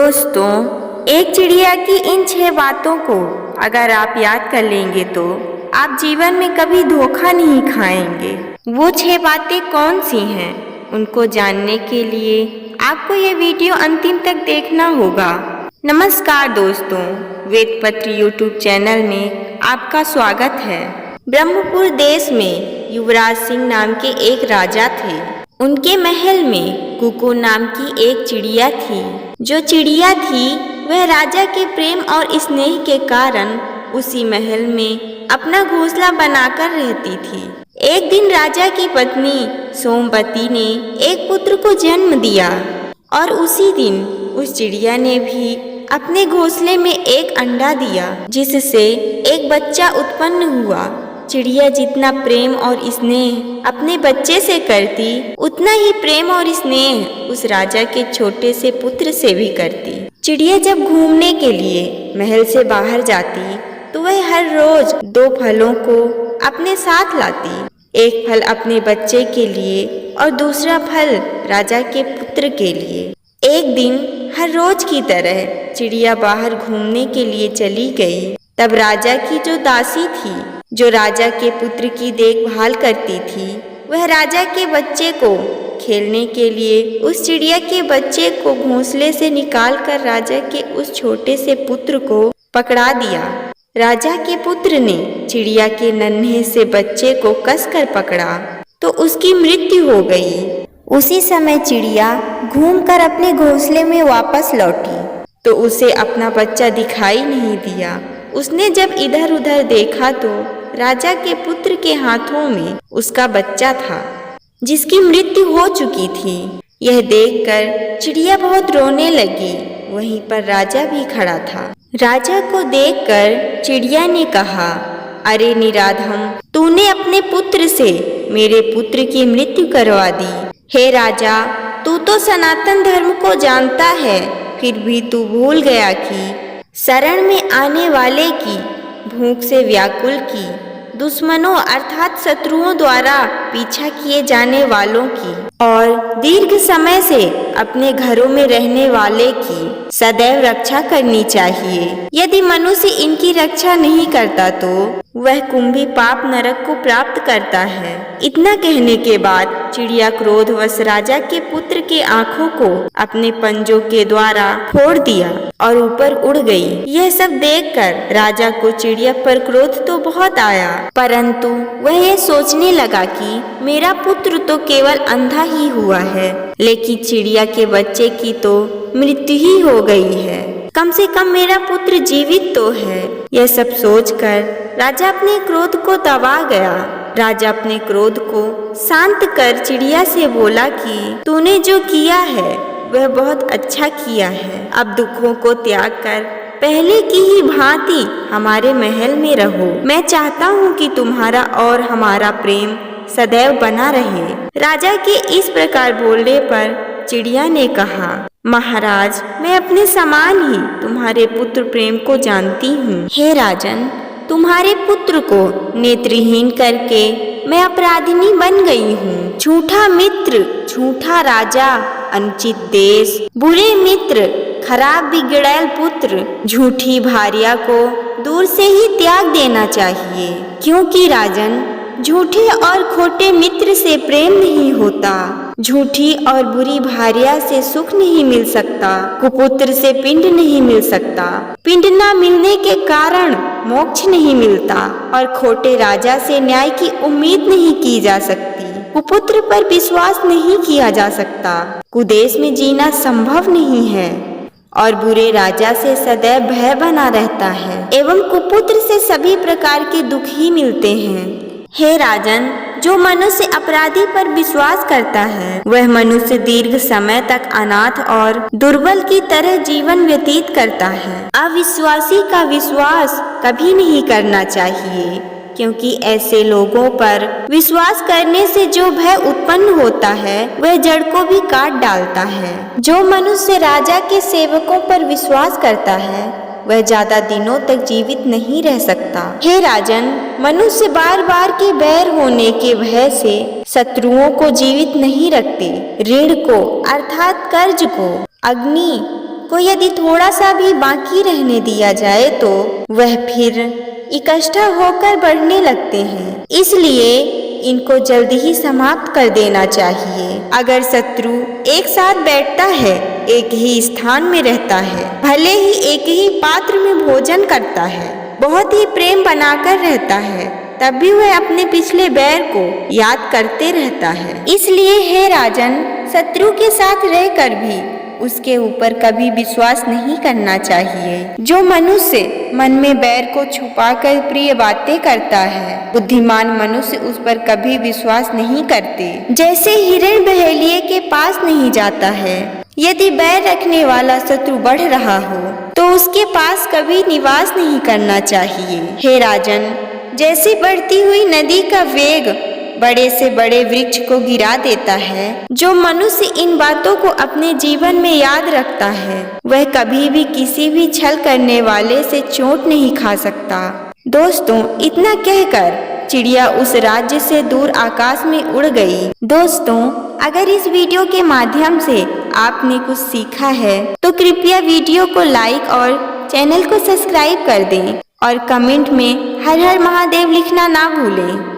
दोस्तों, एक चिड़िया की इन 6 बातों को अगर आप याद कर लेंगे तो आप जीवन में कभी धोखा नहीं खाएंगे। वो 6 बातें कौन सी हैं, उनको जानने के लिए आपको ये वीडियो अंतिम तक देखना होगा। नमस्कार दोस्तों, वेदपत्र यूट्यूब चैनल में आपका स्वागत है। ब्रह्मपुर देश में युवराज सिंह नाम के एक राजा थे। उनके महल में कुकू नाम की एक चिड़िया थी। जो चिड़िया थी वह राजा के प्रेम और स्नेह के कारण उसी महल में अपना घोंसला बनाकर रहती थी। एक दिन राजा की पत्नी सोमवती ने एक पुत्र को जन्म दिया और उसी दिन उस चिड़िया ने भी अपने घोंसले में एक अंडा दिया, जिससे एक बच्चा उत्पन्न हुआ। चिड़िया जितना प्रेम और स्नेह अपने बच्चे से करती, उतना ही प्रेम और स्नेह उस राजा के छोटे से पुत्र से भी करती। चिड़िया जब घूमने के लिए महल से बाहर जाती तो वह हर रोज 2 फलों को अपने साथ लाती। एक फल अपने बच्चे के लिए और दूसरा फल राजा के पुत्र के लिए। एक दिन हर रोज की तरह चिड़िया बाहर घूमने के लिए चली गई। तब राजा की जो दासी थी, जो राजा के पुत्र की देखभाल करती थी, वह राजा के बच्चे को खेलने के लिए उस चिड़िया के बच्चे को घोंसले से निकालकर राजा के उस छोटे से पुत्र को पकड़ा दिया। राजा के पुत्र ने चिड़िया के नन्हे से बच्चे को कसकर पकड़ा तो उसकी मृत्यु हो गई। उसी समय चिड़िया घूमकर अपने घोंसले में वापस लौटी तो उसे अपना बच्चा दिखाई नहीं दिया। उसने जब इधर उधर देखा तो राजा के पुत्र के हाथों में उसका बच्चा था, जिसकी मृत्यु हो चुकी थी। यह देखकर चिड़िया बहुत रोने लगी। वहीं पर राजा भी खड़ा था। राजा को देखकर चिड़िया ने कहा, अरे निराधम, तूने अपने पुत्र से मेरे पुत्र की मृत्यु करवा दी। हे राजा, तू तो सनातन धर्म को जानता है, फिर भी तू भूल गया कि शरण में आने वाले की, भूख से व्याकुल की, दुश्मनों अर्थात शत्रुओं द्वारा पीछा किए जाने वालों की और दीर्घ समय से अपने घरों में रहने वाले की सदैव रक्षा करनी चाहिए। यदि मनुष्य इनकी रक्षा नहीं करता तो वह कुंभी पाप नरक को प्राप्त करता है। इतना कहने के बाद चिड़िया क्रोधवश राजा के पुत्र के आंखों को अपने पंजों के द्वारा फोड़ दिया और ऊपर उड़ गई। यह सब देखकर राजा को चिड़िया पर क्रोध तो बहुत आया, परंतु वह ये सोचने लगा कि मेरा पुत्र तो केवल अंधा ही हुआ है, लेकिन चिड़िया के बच्चे की तो मृत्यु ही हो गई है। कम से कम मेरा पुत्र जीवित तो है। यह सब सोचकर राजा अपने क्रोध को दबा गया। राजा अपने क्रोध को शांत कर चिड़िया से बोला कि तूने जो किया है वह बहुत अच्छा किया है। अब दुखों को त्याग कर पहले की ही भांति हमारे महल में रहो। मैं चाहता हूँ कि तुम्हारा और हमारा प्रेम सदैव बना रहे। राजा के इस प्रकार बोलने पर चिड़िया ने कहा, महाराज, मैं अपने समान ही तुम्हारे पुत्र प्रेम को जानती हूँ। हे राजन, तुम्हारे पुत्र को नेत्रहीन करके मैं अपराधिनी बन गई हूँ। झूठा मित्र, झूठा राजा, अनुचित देश, बुरे मित्र, खराब बिगड़ैल पुत्र, झूठी भार्या को दूर से ही त्याग देना चाहिए, क्योंकि राजन, झूठे और खोटे मित्र से प्रेम नहीं होता। झूठी और बुरी भार्या से सुख नहीं मिल सकता। कुपुत्र से पिंड नहीं मिल सकता। पिंड न मिलने के कारण मोक्ष नहीं मिलता और खोटे राजा से न्याय की उम्मीद नहीं की जा सकती। कुपुत्र पर विश्वास नहीं किया जा सकता। कुदेश में जीना संभव नहीं है और बुरे राजा से सदैव भय बना रहता है एवं कुपुत्र से सभी प्रकार के दुख ही मिलते हैं। हे राजन, जो मनुष्य अपराधी पर विश्वास करता है वह मनुष्य दीर्घ समय तक अनाथ और दुर्बल की तरह जीवन व्यतीत करता है। अविश्वासी का विश्वास कभी नहीं करना चाहिए, क्योंकि ऐसे लोगों पर विश्वास करने से जो भय उत्पन्न होता है वह जड़ को भी काट डालता है। जो मनुष्य राजा के सेवकों पर विश्वास करता है वह ज्यादा दिनों तक जीवित नहीं रह सकता। हे राजन, मनुष्य बार बार के बैर होने के भय से शत्रुओं को जीवित नहीं रखते। ऋण को अर्थात कर्ज को अग्नि को यदि थोड़ा सा भी बाकी रहने दिया जाए तो वह फिर इकट्ठा होकर बढ़ने लगते हैं। इसलिए इनको जल्दी ही समाप्त कर देना चाहिए। अगर शत्रु एक साथ बैठता है, एक ही स्थान में रहता है, भले ही एक ही पात्र में भोजन करता है, बहुत ही प्रेम बनाकर रहता है, तब भी वह अपने पिछले बैर को याद करते रहता है। इसलिए हे राजन, शत्रु के साथ रहकर भी उसके ऊपर कभी विश्वास नहीं करना चाहिए। जो मनुष्य मन में बैर को छुपाकर प्रिय बातें करता है, बुद्धिमान मनुष्य उस पर कभी विश्वास नहीं करते। जैसे हिरण बहेलिए के पास नहीं जाता है। यदि बैर रखने वाला शत्रु बढ़ रहा हो तो उसके पास कभी निवास नहीं करना चाहिए। हे राजन, जैसे बढ़ती हुई नदी का वेग बड़े से बड़े वृक्ष को गिरा देता है, जो मनुष्य इन बातों को अपने जीवन में याद रखता है, वह कभी भी किसी भी छल करने वाले से चोट नहीं खा सकता। दोस्तों, इतना कहकर चिड़िया उस राज्य से दूर आकाश में उड़ गई। दोस्तों, अगर इस वीडियो के माध्यम से आपने कुछ सीखा है तो कृपया वीडियो को लाइक और चैनल को सब्सक्राइब कर दें और कमेंट में हर हर महादेव लिखना ना भूलें।